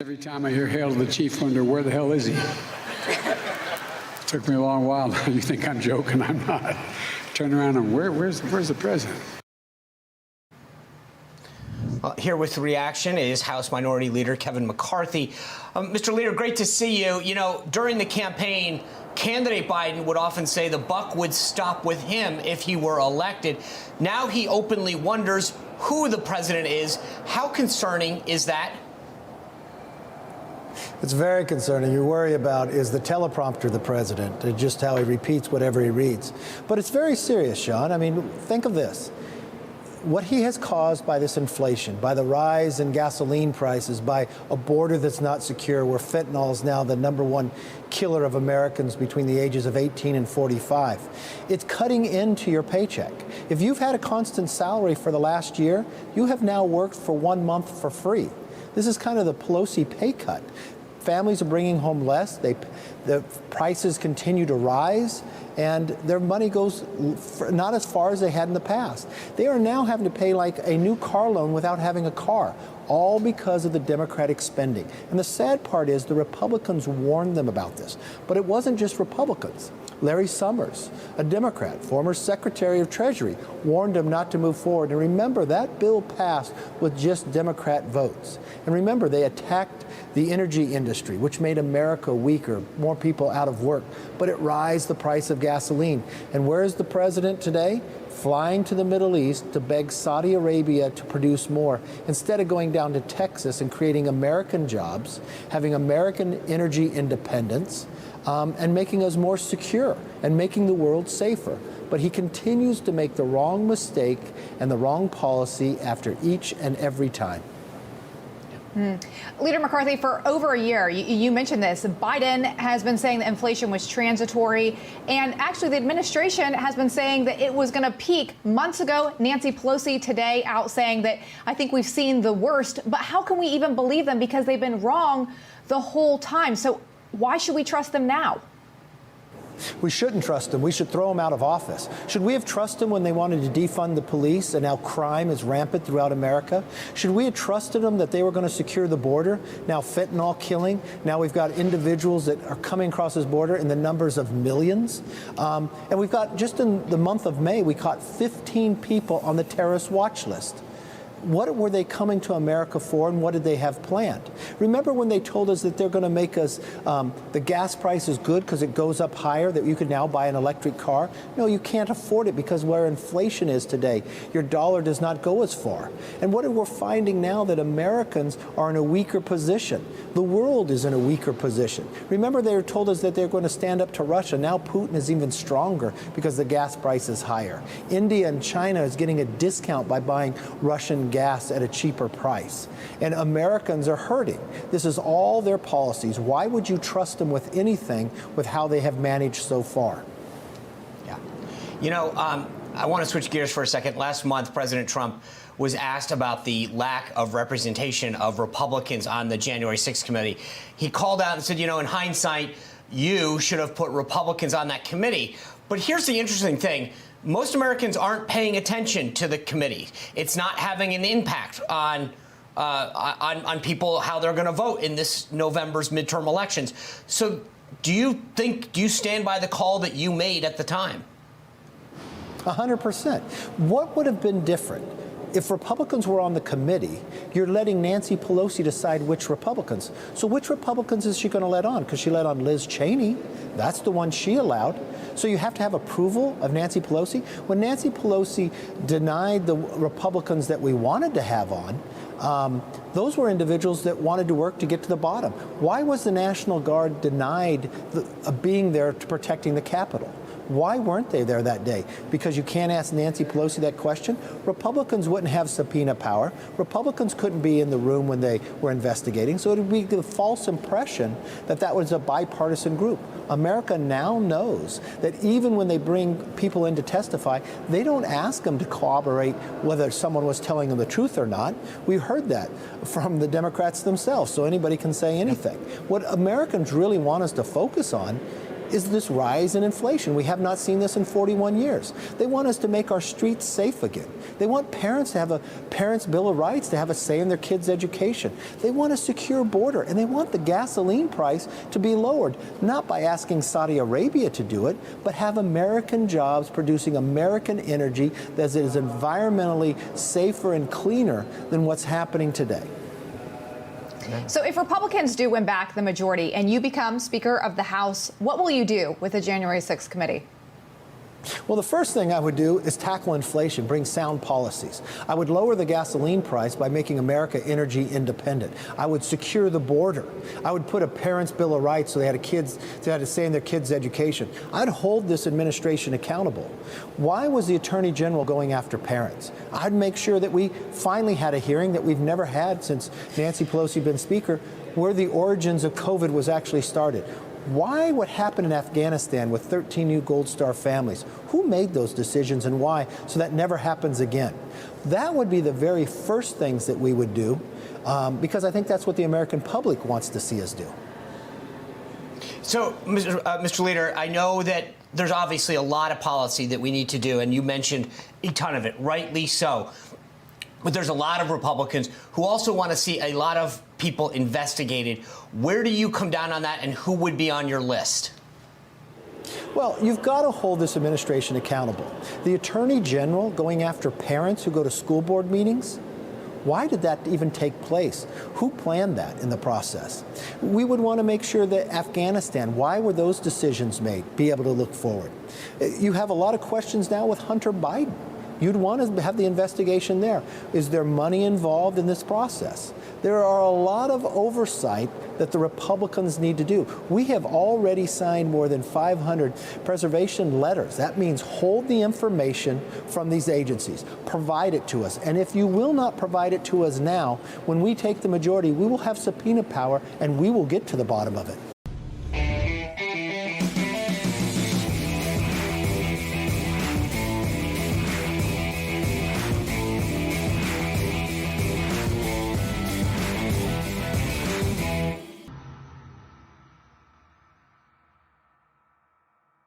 Every time I hear hail to the chief, I wonder, where the hell is he? Took me a long while. You think I'm joking? I'm not. Turn around and where's the president? Here with reaction is House Minority Leader Kevin McCarthy. Mr. Leader, great to see you. You know, during the campaign, candidate Biden would often say the buck would stop with him if he were elected. Now he openly wonders who the president is. How concerning is that? It's very concerning. You worry about, is the teleprompter the president, and just how he repeats whatever he reads. But it's very serious, Sean. I mean, think of this. What he has caused by this inflation, by the rise in gasoline prices, by a border that's not secure, where fentanyl is now the #1 killer of Americans between the ages of 18 and 45. It's cutting into your paycheck. If you've had a constant salary for the last year, you have now worked for 1 month for free. This is kind of the Pelosi pay cut. Families are bringing home less. The prices continue to rise, and their money goes not as far as they had in the past. They are now having to pay like a new car loan without having a car, all because of the Democratic spending. And the sad part is the Republicans warned them about this. But it wasn't just Republicans. Larry Summers, a Democrat, former Secretary of Treasury, warned them not to move forward. And remember, that bill passed with just Democrat votes. And remember, they attacked the energy industry, which made America weaker, more people out of work. But it raised the price of gasoline. And where is the president today? Flying to the Middle East to beg Saudi Arabia to produce more, instead of going down to Texas and creating American jobs, having American energy independence, and making us more secure and making the world safer. But he continues to make the wrong mistake and the wrong policy after each and every time. Leader McCarthy, for over a year, you mentioned this, Biden has been saying that inflation was transitory, and actually the administration has been saying that it was going to peak months ago. Nancy Pelosi today out saying that I think we've seen the worst, but how can we even believe them, because they've been wrong the whole time? So why should we trust them now? We shouldn't trust them. We should throw them out of office. Should we have trusted them when they wanted to defund the police and now crime is rampant throughout America? Should we have trusted them that they were going to secure the border? Now fentanyl killing. Now we've got individuals that are coming across this border in the numbers of millions. And we've got, just in the month of May, we caught 15 people on the terrorist watch list. What were they coming to America for, and what did they have planned? Remember when they told us that they're going to make us, the gas price is good because it goes up higher, that you could now buy an electric car? No, you can't afford it because where inflation is today, your dollar does not go as far. And what we're finding now, that Americans are in a weaker position. The world is in a weaker position. Remember, they told us that they're going to stand up to Russia. Now Putin is even stronger because the gas price is higher. India and China is getting a discount by buying Russian gas at a cheaper price. And Americans are hurting. This is all their policies. Why would you trust them with anything with how they have managed so far? Yeah. You know, I want to switch gears for a second. Last month, President Trump was asked about the lack of representation of Republicans on the January 6th committee. He called out and said, you know, in hindsight, you should have put Republicans on that committee. But here's the interesting thing. Most Americans aren't paying attention to the committee. It's not having an impact on people, how they're going to vote in this November's midterm elections. So do you stand by the call that you made at the time? 100%. What would have been different? If Republicans were on the committee, you're letting Nancy Pelosi decide which Republicans. So which Republicans is she going to let on? Because she let on Liz Cheney. That's the one she allowed. So you have to have approval of Nancy Pelosi. When Nancy Pelosi denied the Republicans that we wanted to have on, those were individuals that wanted to work to get to the bottom. Why was the National Guard denied being there to protecting the Capitol? Why weren't they there that day? Because you can't ask Nancy Pelosi that question? Republicans wouldn't have subpoena power. Republicans couldn't be in the room when they were investigating. So it would be the false impression that that was a bipartisan group. America now knows that even when they bring people in to testify, they don't ask them to corroborate whether someone was telling them the truth or not. We've heard that from the Democrats themselves, so anybody can say anything. What Americans really want us to focus on is this rise in inflation. We have not seen this in 41 years. They want us to make our streets safe again. They want parents to have a parents' bill of rights, to have a say in their kids' education. They want a secure border, and they want the gasoline price to be lowered, not by asking Saudi Arabia to do it, but have American jobs producing American energy that is environmentally safer and cleaner than what's happening today. So if Republicans do win back the majority and you become Speaker of the House, what will you do with the January 6th committee? Well, the first thing I would do is tackle inflation, bring sound policies. I would lower the gasoline price by making America energy independent. I would secure the border. I would put a parents' bill of rights so they had a say in their kids' education. I'd hold this administration accountable. Why was the Attorney General going after parents? I'd make sure that we finally had a hearing that we've never had since Nancy Pelosi been Speaker, where the origins of COVID was actually started. Why what happened in Afghanistan with 13 new Gold Star families? Who made those decisions and why, so that never happens again? That would be the very first things that we would do, because I think that's what the American public wants to see us do. So, Mr. Leader, I know that there's obviously a lot of policy that we need to do, and you mentioned a ton of it, rightly so. But there's a lot of Republicans who also want to see a lot of people investigated. Where do you come down on that, and who would be on your list? Well, you've got to hold this administration accountable. The Attorney General going after parents who go to school board meetings, why did that even take place? Who planned that in the process? We would want to make sure that Afghanistan, why were those decisions made, be able to look forward. You have a lot of questions now with Hunter Biden. You'd want to have the investigation there. Is there money involved in this process? There are a lot of oversight that the Republicans need to do. We have already signed more than 500 preservation letters. That means hold the information from these agencies, provide it to us. And if you will not provide it to us now, when we take the majority, we will have subpoena power and we will get to the bottom of it.